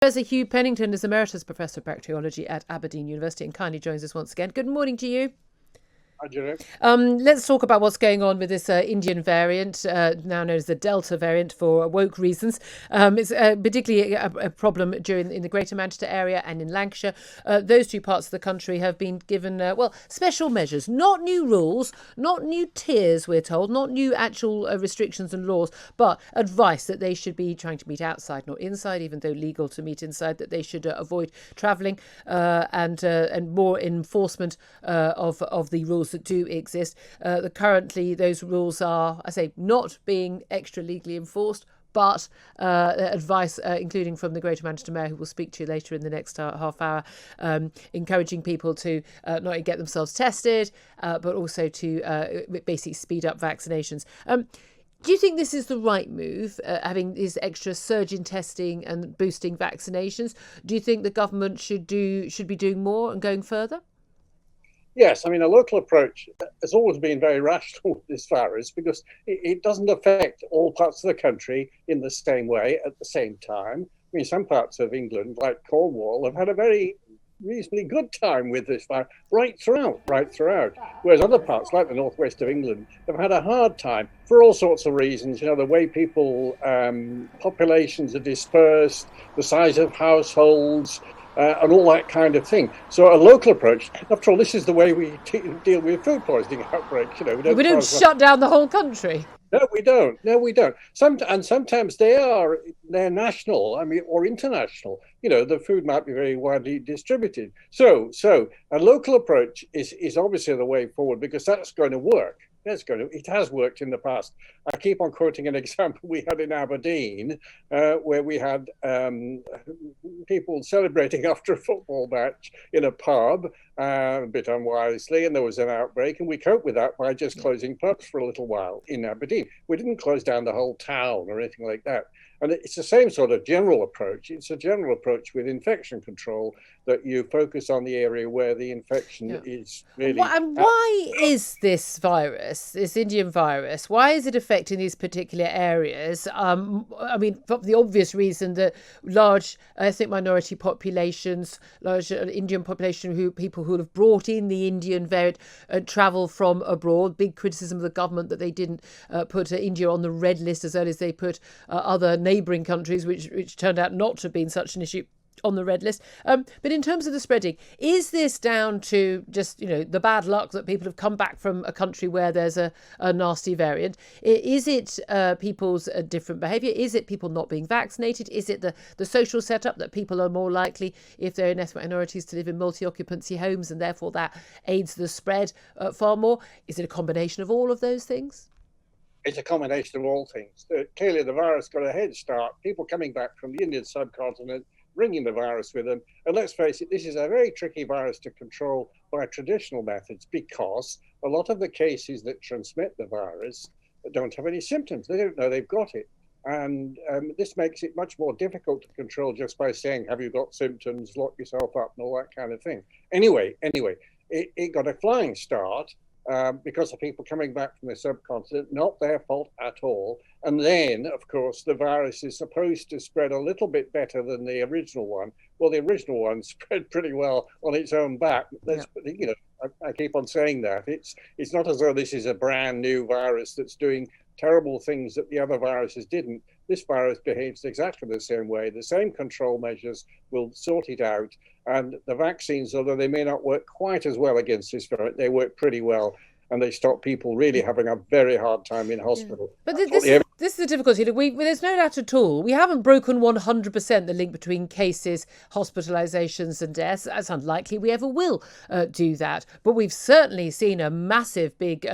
Professor Hugh Pennington is Emeritus Professor of Bacteriology at Aberdeen University and kindly joins us once again. Good morning to you. Hi, Julie. Let's talk about what's going on with this Indian variant, now known as the Delta variant for woke reasons. It's particularly a problem in the Greater Manchester area and in Lancashire. Those two parts of the country have been given, special measures, not new rules, not new tiers, we're told, not new actual restrictions and laws, but advice that they should be trying to meet outside, not inside, even though legal to meet inside, that they should avoid travelling and more enforcement of the rules that do exist. Currently, those rules are, I say, not being extra legally enforced, but advice, including from the Greater Manchester Mayor, who we'll speak to later in the next half hour, encouraging people to not only get themselves tested, but also to basically speed up vaccinations. Do you think this is the right move, having this extra surge in testing and boosting vaccinations? Do you think the government should be doing more and going further? Yes, I mean, a local approach has always been very rational with this virus because it doesn't affect all parts of the country in the same way at the same time. I mean, some parts of England, like Cornwall, have had a very reasonably good time with this virus right throughout. Whereas other parts, like the northwest of England, have had a hard time for all sorts of reasons. You know, the way people, populations are dispersed, the size of households, and all that kind of thing. So a local approach, after all, this is the way we deal with food poisoning outbreaks. You know, we don't shut down the whole country. No, we don't. Sometimes they're national, I mean, or international. You know, the food might be very widely distributed. So a local approach is obviously the way forward because that's going to work. It has worked in the past. I keep on quoting an example we had in Aberdeen, where we had people celebrating after a football match in a pub, a bit unwisely, and there was an outbreak, and we coped with that by just closing pubs for a little while in Aberdeen. We didn't close down the whole town or anything like that. And it's the same sort of general approach. It's a general approach with infection control that you focus on the area where the infection is really... And why is this virus, this Indian virus, why is it affecting these particular areas? I mean, for the obvious reason that large ethnic minority populations, large Indian population, people who have brought in the Indian variant travel from abroad. Big criticism of the government that they didn't put India on the red list as early as they put other neighbouring countries, which turned out not to have been such an issue, on the red list. But in terms of the spreading, is this down to just, the bad luck that people have come back from a country where there's a nasty variant? Is it people's different behaviour? Is it people not being vaccinated? Is it the social setup that people are more likely, if they're in ethnic minorities, to live in multi-occupancy homes and therefore that aids the spread far more? Is it a combination of all of those things? It's a combination of all things. Clearly, the virus got a head start. People coming back from the Indian subcontinent, bringing the virus with them. And let's face it, this is a very tricky virus to control by traditional methods because a lot of the cases that transmit the virus don't have any symptoms. They don't know they've got it. And this makes it much more difficult to control just by saying, have you got symptoms, lock yourself up and all that kind of thing. Anyway, it got a flying start. Because of people coming back from the subcontinent, not their fault at all. And then, of course, the virus is supposed to spread a little bit better than the original one. Well, the original one spread pretty well on its own back. I keep on saying that. It's not as though this is a brand new virus that's doing terrible things that the other viruses didn't. This virus behaves exactly the same way. The same control measures will sort it out. And the vaccines, although they may not work quite as well against this variant, they work pretty well. And they stop people really having a very hard time in hospital. But this is the difficulty. There's no doubt at all. We haven't broken 100% the link between cases, hospitalisations and deaths. It's unlikely we ever will do that. But we've certainly seen a massive, big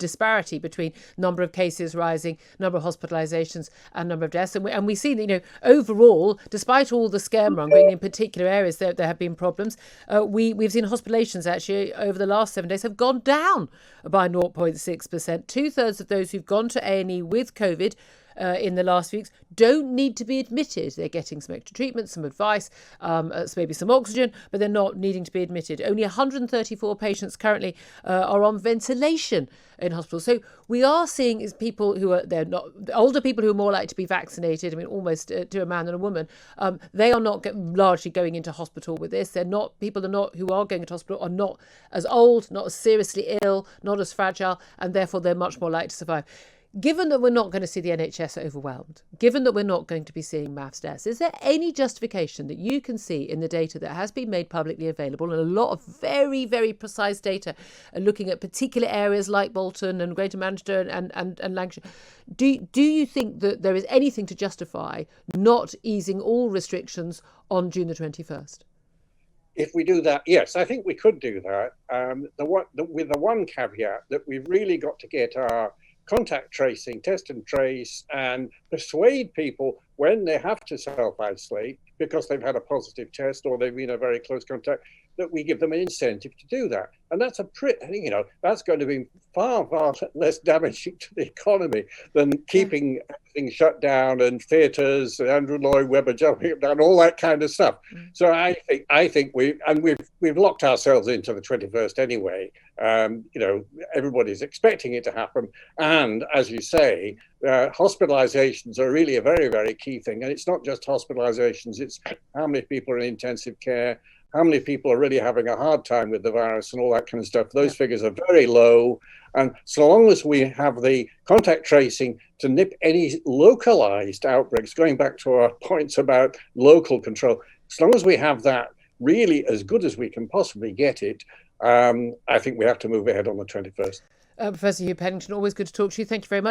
disparity between number of cases rising, number of hospitalisations and number of deaths. And we see that, overall, despite all the scaremongering in particular areas, there have been problems. We've seen hospitalisations actually over the last 7 days have gone down by 0.6%. 2/3 of those who've gone to A&E with COVID in the last weeks don't need to be admitted. They're getting some extra treatment, some advice, maybe some oxygen, but they're not needing to be admitted. Only 134 patients currently are on ventilation in hospital. So we are seeing is people who are, they're not, older people who are more likely to be vaccinated, I mean, almost to a man and a woman, they are not largely going into hospital with this. They're not, people are not, who are going into hospital are not as old, not as seriously ill, not as fragile, and therefore they're much more likely to survive. Given that we're not going to see the NHS overwhelmed, given that we're not going to be seeing mass deaths, is there any justification that you can see in the data that has been made publicly available, and a lot of very, very precise data looking at particular areas like Bolton and Greater Manchester and Lancashire? Do you think that there is anything to justify not easing all restrictions on June the 21st? If we do that, yes, I think we could do that. With the one caveat that we've really got to get our contact tracing, test and trace, and persuade people when they have to self-isolate because they've had a positive test or they've been a very close contact, that we give them an incentive to do that. And that's that's going to be far, far less damaging to the economy than keeping everything shut down and theatres and Andrew Lloyd Webber jumping up down, all that kind of stuff. So I think we've locked ourselves into the 21st anyway. Everybody's expecting it to happen. And as you say, hospitalizations are really a very, very key thing. And it's not just hospitalizations, it's how many people are in intensive care, how many people are really having a hard time with the virus and all that kind of stuff. Those figures are very low. And so long as we have the contact tracing to nip any localized outbreaks, going back to our points about local control, as long as we have that really as good as we can possibly get it, I think we have to move ahead on the 21st. Professor Hugh Pennington, always good to talk to you. Thank you very much.